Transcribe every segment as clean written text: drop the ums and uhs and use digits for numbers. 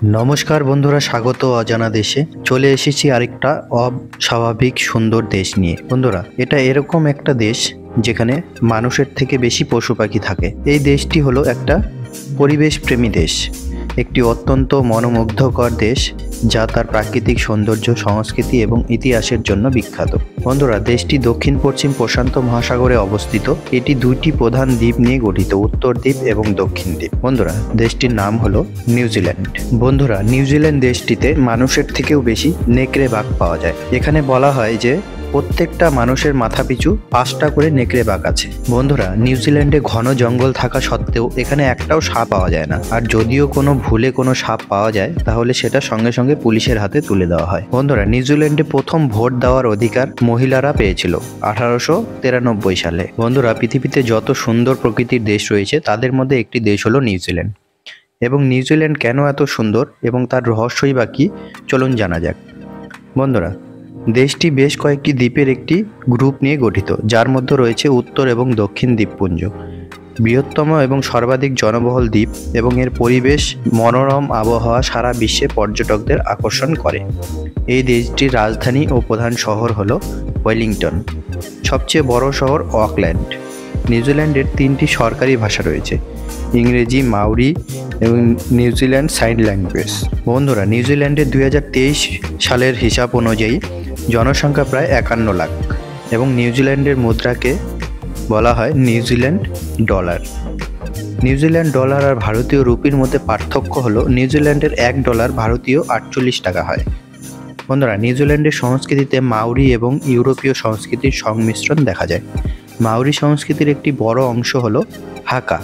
নমস্কার বন্ধুরা, স্বাগত অজানা দেশে। চলে এসেছি আরেকটা অস্বাভাবিক সুন্দর দেশ নিয়ে। বন্ধুরা, এটা এরকম একটা দেশ যেখানে মানুষের থেকে বেশি পশু পাখি থাকে। এই দেশটি হলো একটা পরিবেশ প্রেমী দেশ, একটি অত্যন্ত মনোমুগ্ধকর দেশ যা তার প্রাকৃতিক সৌন্দর্য, সংস্কৃতি এবং ইতিহাসের জন্য বিখ্যাত। বন্ধুরা, দেশটি দক্ষিণ পশ্চিম প্রশান্ত মহাসাগরে অবস্থিত। এটি দুইটি প্রধান দ্বীপ নিয়ে গঠিত, উত্তর দ্বীপ এবং দক্ষিণ দ্বীপ। বন্ধুরা, দেশটির নাম হলো নিউজিল্যান্ড। বন্ধুরা, নিউজিল্যান্ড দেশটিতে মানুষের থেকেও বেশি নেকড়ে বাঘ পাওয়া যায়। এখানে বলা হয় যে প্রত্যেকটা মানুষের মাথা পিছু 5টা করে নেকড়ে বাঘ আছে। বন্ধুরা, নিউজিল্যান্ডে ঘন জঙ্গল থাকা সত্ত্বেও এখানে একটাও সাপ পাওয়া যায় না। আর যদিও কোনো ভুলে কোনো সাপ পাওয়া যায় তাহলে সেটা সঙ্গে সঙ্গে পুলিশের হাতে তুলে দেওয়া হয়। বন্ধুরা, নিউজিল্যান্ডে প্রথম ভোট দেওয়ার অধিকার মহিলারা পেয়েছিল 1893 সালে। বন্ধুরা, পৃথিবীতে যত সুন্দর প্রকৃতির দেশ রয়েছে তাদের মধ্যে একটি দেশ হলো নিউজিল্যান্ড। এবং নিউজিল্যান্ড কেন এত সুন্দর এবং তার রহস্যই বা কী, চলুন জানা যাক। বন্ধুরা, দেশটি বেশ কয়েকটি দ্বীপের একটি গ্রুপ নিয়ে গঠিত, যার মধ্যে রয়েছে উত্তর এবং দক্ষিণ দ্বীপপুঞ্জ। বৃহত্তম এবং সর্বাধিক জনবহুল দ্বীপ এবং এর পরিবেশ, মনোরম আবহাওয়া সারা বিশ্বে পর্যটকদের আকর্ষণ করে। এই দেশটির রাজধানী ও প্রধান শহর হলো ওয়েলিংটন। সবচেয়ে বড় শহর অকল্যান্ড। নিউজিল্যান্ডের 3টি সরকারি ভাষা রয়েছে, ইংরেজি, মাওরি এবং নিউজিল্যান্ড সাইন ল্যাঙ্গুয়েজ। বন্ধুরা, নিউজিল্যান্ডের 2023 সালের হিসাব অনুযায়ী জনসংখ্যা প্রায় 51 লাখ এবং নিউজিল্যান্ডের মুদ্রাকে বলা হয় নিউজিল্যান্ড ডলার। নিউজিল্যান্ড ডলার আর ভারতীয় রুপির মধ্যে পার্থক্য হলো নিউজিল্যান্ডের $1 ভারতীয় 48 টাকা হয়। বন্ধুরা, নিউজিল্যান্ডের সংস্কৃতিতে মাওরি এবং ইউরোপীয় সংস্কৃতির সংমিশ্রণ দেখা যায়। মাওরি সংস্কৃতির একটি বড় অংশ হলো হাকা,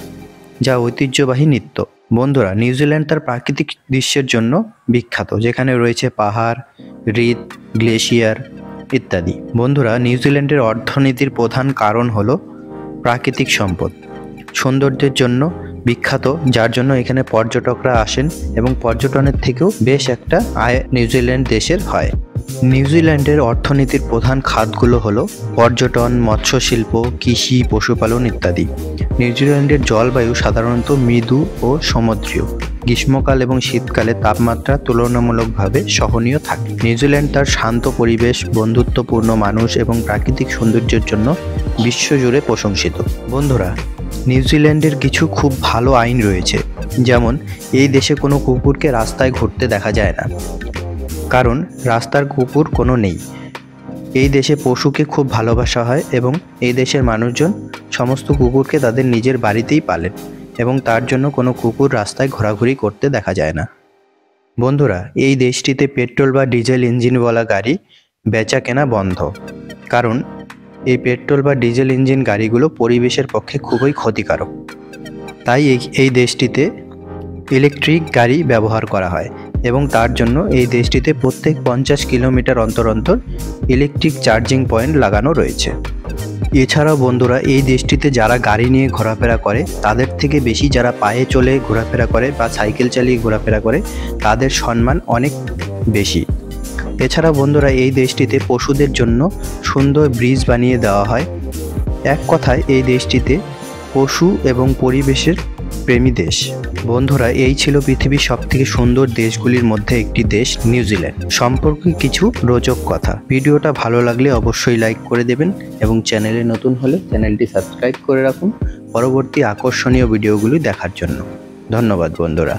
যা ঐতিহ্যবাহী নৃত্য। বন্ধুরা, নিউজিল্যান্ড তার প্রাকৃতিক দৃশ্যের জন্য বিখ্যাত, যেখানে রয়েছে পাহাড়, হ্রদ, গ্লেশিয়ার ইত্যাদি। বন্ধুরা, নিউজিল্যান্ডের অর্থনীতির প্রধান কারণ হলো প্রাকৃতিক সম্পদ, সৌন্দর্যের জন্য বিখ্যাত, যার জন্য এখানে পর্যটকরা আসেন এবং পর্যটনের থেকেও বেশ একটা আয় নিউজিল্যান্ড দেশের হয়। নিউজিল্যান্ডের অর্থনীতির প্রধান খাতগুলো হলো পর্যটন, মৎস্য শিল্প, কৃষি, পশুপালন ইত্যাদি। নিউজিল্যান্ডের জলবায়ু সাধারণত মৃদু ও সমুদ্রীয়। গ্রীষ্মকাল এবং শীতকালে তাপমাত্রা তুলনামূলকভাবে সহনীয় থাকে। নিউজিল্যান্ড তার শান্ত পরিবেশ, বন্ধুত্বপূর্ণ মানুষ এবং প্রাকৃতিক সৌন্দর্যের জন্য বিশ্বজুড়ে প্রশংসিত। বন্ধুরা, নিউজিল্যান্ডের কিছু খুব ভালো আইন রয়েছে, যেমন এই দেশে কোনো কুকুরকে রাস্তায় ঘুরতে দেখা যায় না, কারণ রাস্তার কুকুর কোনো নেই। এই দেশে পশুকে খুব ভালোবাসা হয় এবং এই দেশের মানুষজন সমস্ত কুকুরকে তাদের নিজের বাড়িতেই পালেন এবং তার জন্য কোনো কুকুর রাস্তায় ঘোরাঘুরি করতে দেখা যায় না। বন্ধুরা, এই দেশটিতে পেট্রোল বা ডিজেল ইঞ্জিনওয়ালা গাড়ি বেচা কেনা বন্ধ, কারণ এই পেট্রোল বা ডিজেল ইঞ্জিন গাড়িগুলো পরিবেশের পক্ষে খুবই ক্ষতিকারক। তাই এই দেশটিতে ইলেকট্রিক গাড়ি ব্যবহার করা হয় এবং তার জন্য এই দেশটিতে প্রত্যেক 50 কিলোমিটার অন্তর অন্তর ইলেকট্রিক চার্জিং পয়েন্ট লাগানো রয়েছে। এছাড়াও বন্ধুরা, এই দেশটিতে যারা গাড়ি নিয়ে ঘোরাফেরা করে তাদের থেকে বেশি যারা পায়ে চলে ঘোরাফেরা করে বা সাইকেল চালিয়ে ঘোরাফেরা করে তাদের সম্মান অনেক বেশি। এছাড়া বন্ধুরা, এই দেশটিতে পশুদের জন্য সুন্দর ব্রিজ বানিয়ে দেওয়া হয়। এক কথায় এই দেশটিতে পশু এবং পরিবেশের প্রেমী দেশ। বন্ধুরা, এই ছিল পৃথিবীর সবথেকে সুন্দর দেশগুলির মধ্যে একটি দেশ নিউজিল্যান্ড সম্পর্কে কিছু রোচক কথা। ভিডিওটা ভালো লাগলে অবশ্যই লাইক করে দেবেন এবং চ্যানেলে নতুন হলে চ্যানেলটি সাবস্ক্রাইব করে রাখুন পরবর্তী আকর্ষণীয় ভিডিওগুলি দেখার জন্য। ধন্যবাদ বন্ধুরা।